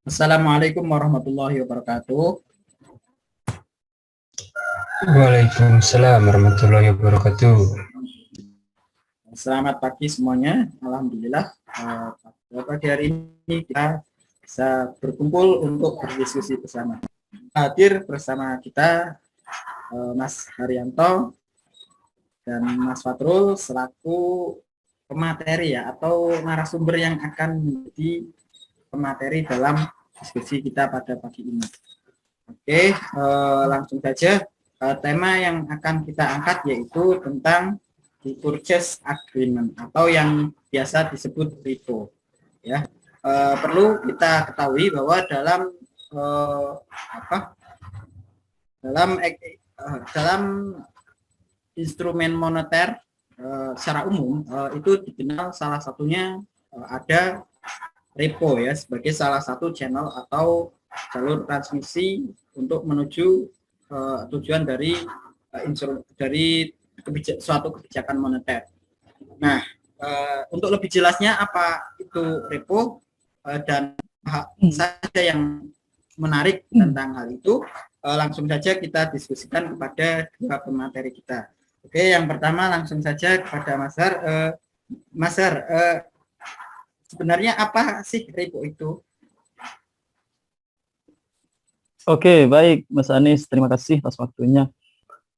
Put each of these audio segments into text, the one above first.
Assalamualaikum warahmatullahi wabarakatuh. Waalaikumsalam warahmatullahi wabarakatuh. Selamat pagi semuanya. Alhamdulillah, pada pagi hari ini kita bisa berkumpul untuk berdiskusi bersama. Hadir bersama kita Mas Haryanto dan Mas Fatrul selaku pemateri ya, atau narasumber yang akan menjadi pemateri dalam diskusi kita pada pagi ini. Oke, langsung saja. Tema yang akan kita angkat yaitu tentang purchase agreement atau yang biasa disebut RIPO. Ya, perlu kita ketahui bahwa dalam dalam instrumen moneter secara umum itu dikenal salah satunya ada repo ya, sebagai salah satu channel atau jalur transmisi untuk menuju tujuan dari suatu kebijakan moneter. Nah, untuk lebih jelasnya apa itu repo dan saja yang menarik tentang hal itu, langsung saja kita diskusikan kepada dua pemateri kita. Oke, yang pertama langsung saja kepada Mas Har. Mas Har, sebenarnya apa sih repo itu? Oke, baik Mas Anies, terima kasih atas waktunya.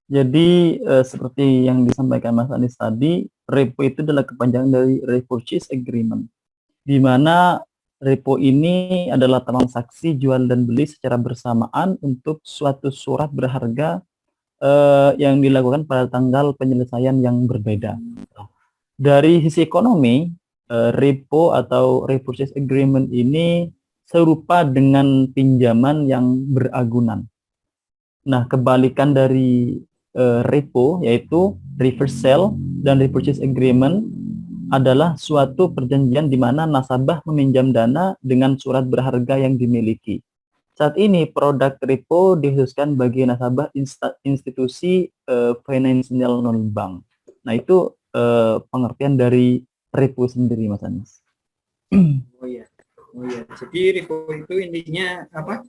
Jadi seperti yang disampaikan Mas Anies tadi, repo itu adalah kepanjangan dari repurchase agreement, di mana repo ini adalah transaksi jual dan beli secara bersamaan untuk suatu surat berharga yang dilakukan pada tanggal penyelesaian yang berbeda. Dari sisi ekonomi, repo atau repurchase agreement ini serupa dengan pinjaman yang beragunan. Nah, kebalikan dari repo yaitu reverse sale dan repurchase agreement adalah suatu perjanjian di mana nasabah meminjam dana dengan surat berharga yang dimiliki. Saat ini produk repo dikhususkan bagi nasabah institusi financial non-bank. Nah, itu pengertian dari repo sendiri, Mas Anies. Oh iya. Jadi repo itu intinya apa?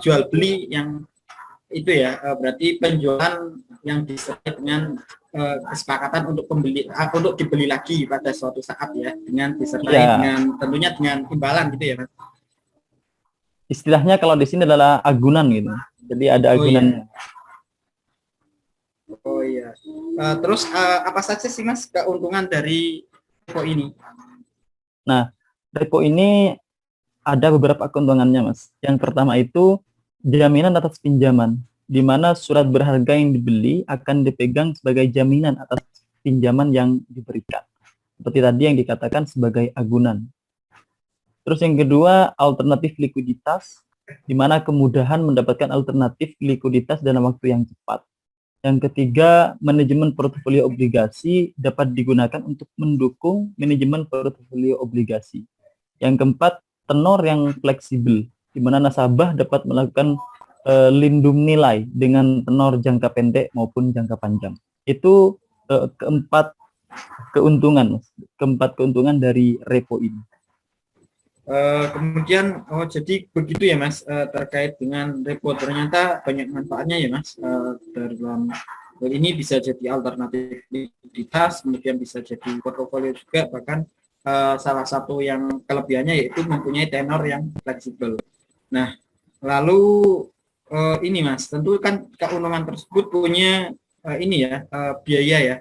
Jual beli yang itu ya, berarti penjualan yang disertai dengan kesepakatan untuk untuk dibeli lagi pada suatu saat ya, dengan disertai dengan tentunya dengan imbalan gitu ya, Mas. Istilahnya kalau di sini adalah agunan gitu. Jadi ada agunannya. Oh iya. Terus apa saja sih Mas keuntungan dari repo ini? Nah, repo ini ada beberapa keuntungannya, Mas. Yang pertama itu jaminan atas pinjaman, di mana surat berharga yang dibeli akan dipegang sebagai jaminan atas pinjaman yang diberikan. Seperti tadi yang dikatakan sebagai agunan. Terus yang kedua, alternatif likuiditas, di mana kemudahan mendapatkan alternatif likuiditas dalam waktu yang cepat. Yang ketiga, manajemen portofolio obligasi dapat digunakan untuk mendukung manajemen portofolio obligasi. Yang keempat, tenor yang fleksibel, di mana nasabah dapat melakukan lindung nilai dengan tenor jangka pendek maupun jangka panjang. Itu keempat keuntungan dari repo ini. Kemudian jadi begitu ya Mas, terkait dengan repo ternyata banyak manfaatnya ya Mas. Dalam ini bisa jadi alternatif likuiditas, kemudian bisa jadi portofolio juga, bahkan salah satu yang kelebihannya yaitu mempunyai tenor yang fleksibel. Nah, lalu ini Mas, tentu kan keuntungan tersebut punya ini ya, biaya ya.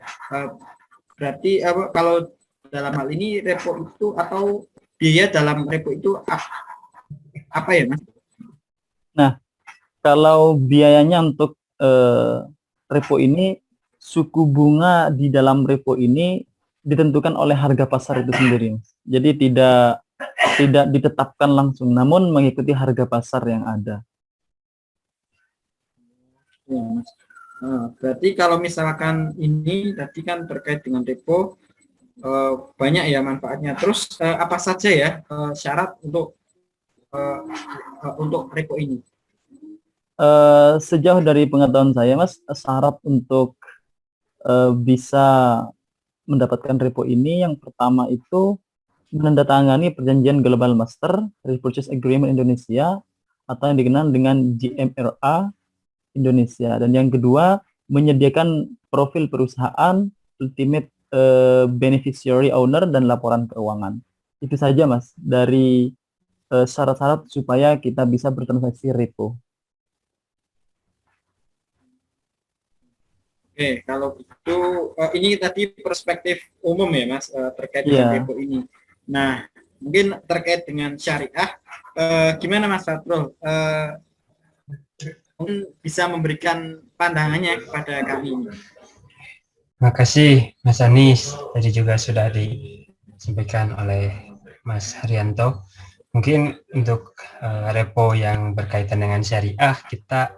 Berarti kalau dalam hal ini repo itu atau biaya dalam repo itu apa ya Mas? Nah, kalau biayanya untuk repo ini, suku bunga di dalam repo ini ditentukan oleh harga pasar itu sendiri, Mas. Jadi tidak ditetapkan langsung, namun mengikuti harga pasar yang ada. Ya, Mas. Berarti kalau misalkan ini tadi kan terkait dengan repo, banyak ya manfaatnya. Terus apa saja ya syarat untuk repo ini? Sejauh dari pengetahuan saya, Mas, syarat untuk bisa mendapatkan repo ini yang pertama itu menandatangani perjanjian Global Master Repurchase Agreement Indonesia atau yang dikenal dengan GMRA Indonesia. Dan yang kedua, menyediakan profil perusahaan, ultimate beneficiary owner, dan laporan keuangan. Itu saja Mas dari syarat-syarat supaya kita bisa bertransaksi repo. Oke, kalau begitu ini tadi perspektif umum ya Mas terkait dengan repo ini. Nah, mungkin terkait dengan syariah, gimana Mas Fatrul? Mungkin bisa memberikan pandangannya kepada kami. Terima kasih Mas Anis. Tadi juga sudah disampaikan oleh Mas Haryanto. Mungkin untuk repo yang berkaitan dengan syariah, kita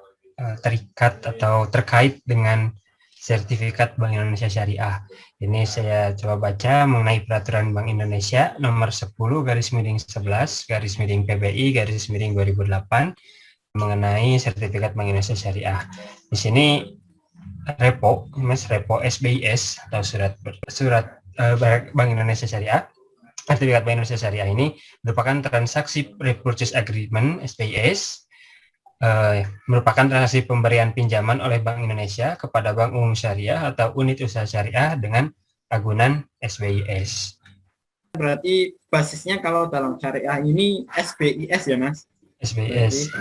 terikat atau terkait dengan sertifikat Bank Indonesia Syariah. Ini saya coba baca mengenai peraturan Bank Indonesia nomor 10/11/PBI 2008 mengenai sertifikat Bank Indonesia Syariah. Di sini repo SBIS atau surat Bank Indonesia Syariah, sertifikat Bank Indonesia Syariah ini merupakan transaksi repurchase agreement SBIS, merupakan transaksi pemberian pinjaman oleh Bank Indonesia kepada Bank Umum Syariah atau unit usaha syariah dengan agunan SBIS. Berarti basisnya kalau dalam syariah ini SBIS ya Mas? SBIS.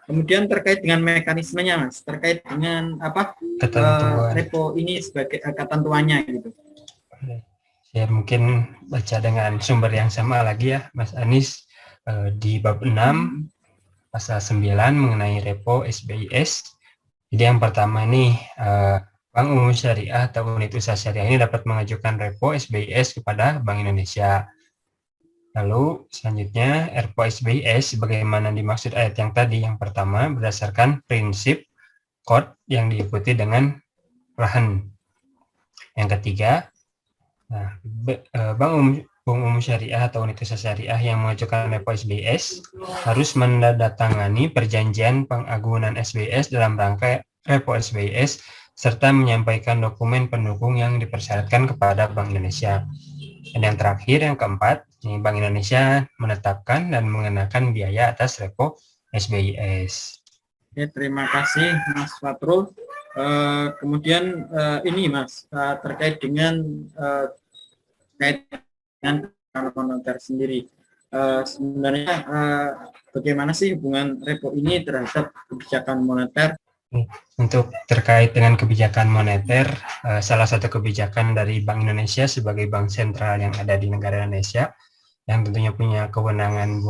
Kemudian terkait dengan mekanismenya Mas, terkait dengan apa repo ini sebagai ketentuannya gitu. Saya mungkin baca dengan sumber yang sama lagi ya Mas Anis, di bab 6 pasal 9 mengenai repo SBIS. Jadi yang pertama nih, Bank Umum Syariah atau unit usaha syariah ini dapat mengajukan repo SBIS kepada Bank Indonesia. Lalu selanjutnya repo SBIS sebagaimana dimaksud ayat yang tadi, yang pertama berdasarkan prinsip kode yang diikuti dengan rahan. Yang ketiga, Bank Umum Syariah atau unit usaha syariah yang mengajukan repo SBIS harus menandatangani perjanjian pengagunan SBIS dalam rangka repo SBIS serta menyampaikan dokumen pendukung yang dipersyaratkan kepada Bank Indonesia. Dan yang terakhir, yang keempat, Bank Indonesia menetapkan dan mengenakan biaya atas repo SBIS. Oke, terima kasih Mas Fatrul. Kemudian ini Mas terkait dengan moneter sendiri. Sebenarnya bagaimana sih hubungan repo ini terhadap kebijakan moneter? Untuk terkait dengan kebijakan moneter, salah satu kebijakan dari Bank Indonesia sebagai bank sentral yang ada di negara Indonesia, yang tentunya punya kewenangan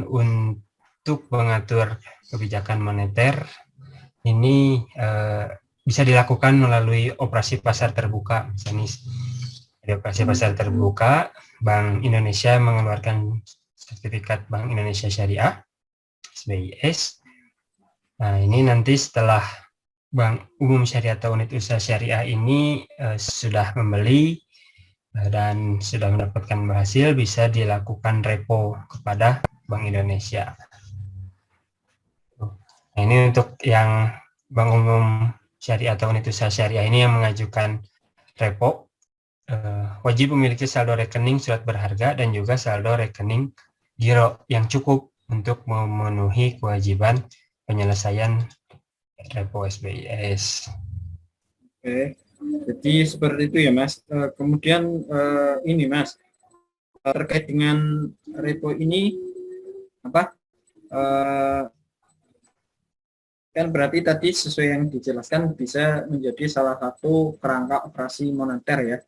untuk mengatur kebijakan moneter, ini bisa dilakukan melalui operasi pasar terbuka. Misalnya di operasi pasar terbuka, Bank Indonesia mengeluarkan sertifikat Bank Indonesia Syariah SBIS. Nah, ini nanti setelah Bank Umum Syariah atau unit usaha syariah ini sudah membeli dan sudah mendapatkan hasil, bisa dilakukan repo kepada Bank Indonesia. Nah, ini untuk yang Bank Umum Syariah atau unit usaha syariah ini yang mengajukan repo, wajib memiliki saldo rekening surat berharga dan juga saldo rekening giro yang cukup untuk memenuhi kewajiban penyelesaian repo SBIS. Oke, jadi seperti itu ya Mas. Kemudian ini Mas, terkait dengan repo ini kan berarti tadi sesuai yang dijelaskan bisa menjadi salah satu kerangka operasi moneter ya,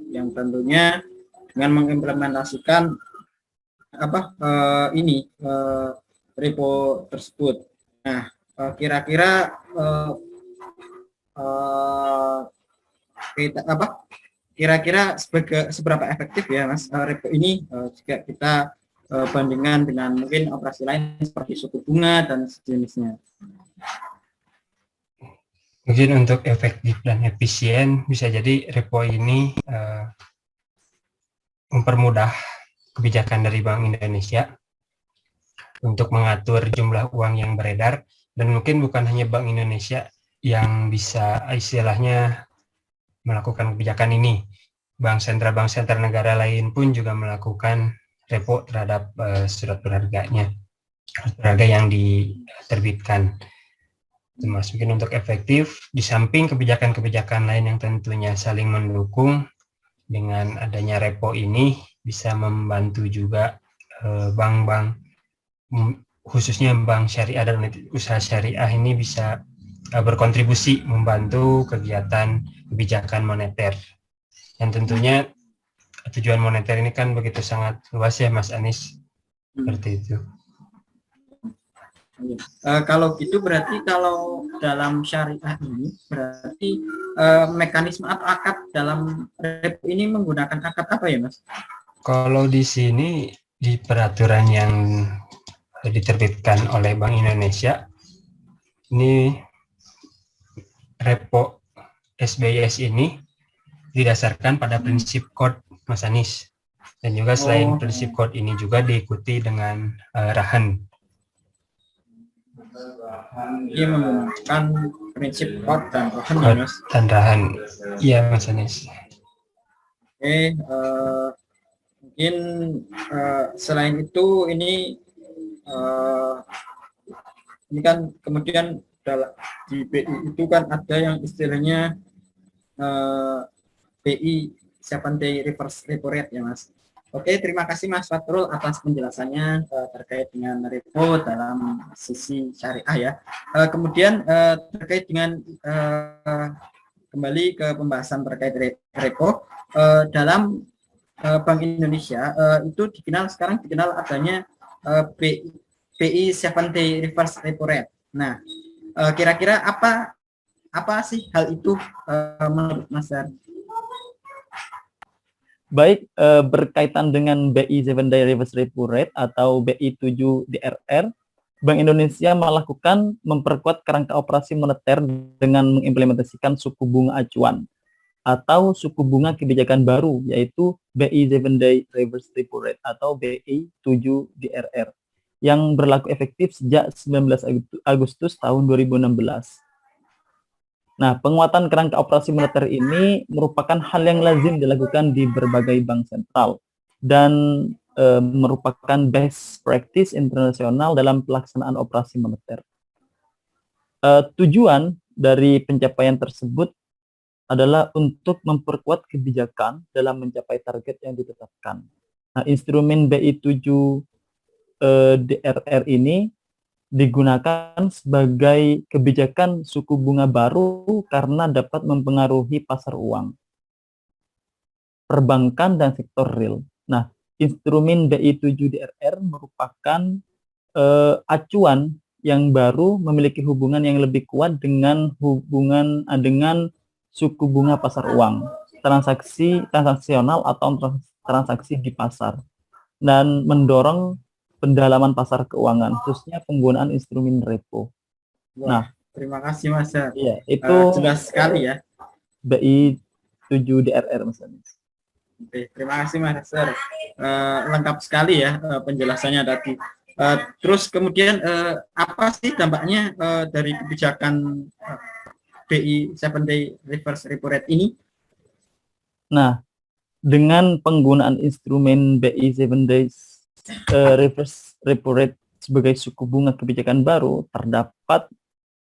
yang tentunya dengan mengimplementasikan repo tersebut. Nah, kira-kira seberapa efektif ya Mas repo ini jika kita bandingkan dengan mungkin operasi lain seperti suku bunga dan sejenisnya. Mungkin untuk efektif dan efisien, bisa jadi repo ini mempermudah kebijakan dari Bank Indonesia untuk mengatur jumlah uang yang beredar, dan mungkin bukan hanya Bank Indonesia yang bisa istilahnya melakukan kebijakan ini. Bank sentral negara lain pun juga melakukan repo terhadap surat berharga yang diterbitkan. Termasuk untuk efektif, di samping kebijakan-kebijakan lain yang tentunya saling mendukung, dengan adanya repo ini bisa membantu juga bank-bank, khususnya bank syariah dan usaha syariah ini bisa berkontribusi membantu kegiatan kebijakan moneter. Dan tentunya tujuan moneter ini kan begitu sangat luas ya Mas Anies, seperti itu. Kalau gitu berarti kalau dalam syariah ini berarti mekanisme atau akad dalam repo ini menggunakan akad apa ya Mas? Kalau di sini di peraturan yang diterbitkan oleh Bank Indonesia, ini repo SBIS ini didasarkan pada prinsip KOD Mas Anies. Dan juga selain prinsip KOD ini juga diikuti dengan RAHAN. Dia menggunakan prinsip KOD dan RAHAN ya Mas? Dan RAHAN, iya Mas Anies. Oke, mungkin selain itu ini kan kemudian di BI itu kan ada yang istilahnya BI 7-day reverse repo rate ya Mas. Oke, terima kasih Mas Fatrul atas penjelasannya terkait dengan repo dalam sisi syariah ya. Kemudian terkait dengan kembali ke pembahasan terkait repo dalam Bank Indonesia itu sekarang dikenal adanya BI 7-day reverse repo rate. Nah, kira-kira apa sih hal itu menurut Mas Dar? Baik, berkaitan dengan BI 7-day reverse repo rate atau BI 7 DRR, Bank Indonesia memperkuat kerangka operasi moneter dengan mengimplementasikan suku bunga acuan atau suku bunga kebijakan baru, yaitu BI 7-day reverse repo rate atau BI 7 DRR yang berlaku efektif sejak 19 Agustus tahun 2016. Nah, penguatan kerangka operasi moneter ini merupakan hal yang lazim dilakukan di berbagai bank sentral dan merupakan best practice internasional dalam pelaksanaan operasi moneter. Tujuan dari pencapaian tersebut adalah untuk memperkuat kebijakan dalam mencapai target yang ditetapkan. Nah, instrumen BI 7 DRR ini digunakan sebagai kebijakan suku bunga baru karena dapat mempengaruhi pasar uang, perbankan, dan sektor real. Nah, instrumen BI 7 DRR merupakan acuan yang baru memiliki hubungan yang lebih kuat dengan suku bunga pasar uang, transaksional atau transaksi di pasar, dan mendorong pendalaman pasar keuangan, khususnya penggunaan instrumen repo. Nah, terima kasih Mas. Iya, itu jelas sekali ya. BI 7 DRR Mas. Oke, terima kasih Mas. Lengkap sekali ya penjelasannya tadi. Terus kemudian apa sih dampaknya dari kebijakan BI 7-day reverse repo rate ini? Nah, dengan penggunaan instrumen BI 7-day reverse repo rate sebagai suku bunga kebijakan baru, terdapat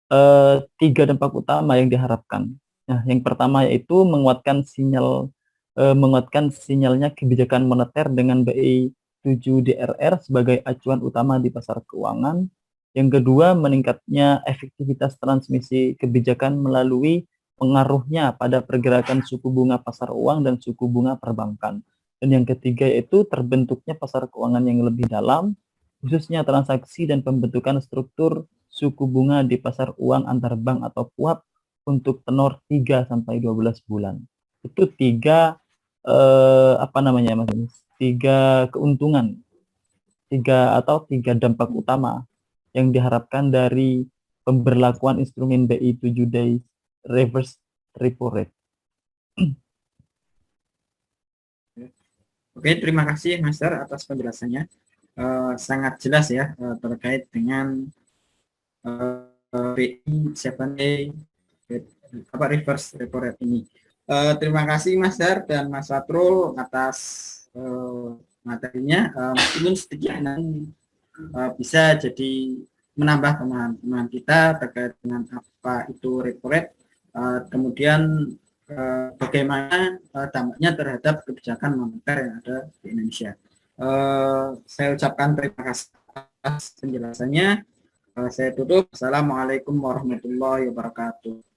3 dampak utama yang diharapkan. Nah, yang pertama yaitu menguatkan sinyalnya kebijakan moneter dengan BI 7 DRR sebagai acuan utama di pasar keuangan. Yang kedua, meningkatnya efektivitas transmisi kebijakan melalui pengaruhnya pada pergerakan suku bunga pasar uang dan suku bunga perbankan. Dan yang ketiga yaitu terbentuknya pasar keuangan yang lebih dalam, khususnya transaksi dan pembentukan struktur suku bunga di pasar uang antar bank atau PUAP untuk tenor 3-12 bulan. Itu tiga keuntungan, tiga dampak utama yang diharapkan dari pemberlakuan instrumen BI 7-day reverse repo rate. Oke, terima kasih Mas Dar atas penjelasannya. Sangat jelas ya terkait dengan BI 7-day reverse repo rate ini. Terima kasih Mas Dar dan Mas Fatrul atas materinya. Meskipun sedikit bisa jadi menambah pemahaman kita terkait dengan apa itu repo rate, kemudian bagaimana dampaknya terhadap kebijakan moneter yang ada di Indonesia. Saya ucapkan terima kasih atas penjelasannya. Saya tutup. Assalamualaikum warahmatullahi wabarakatuh.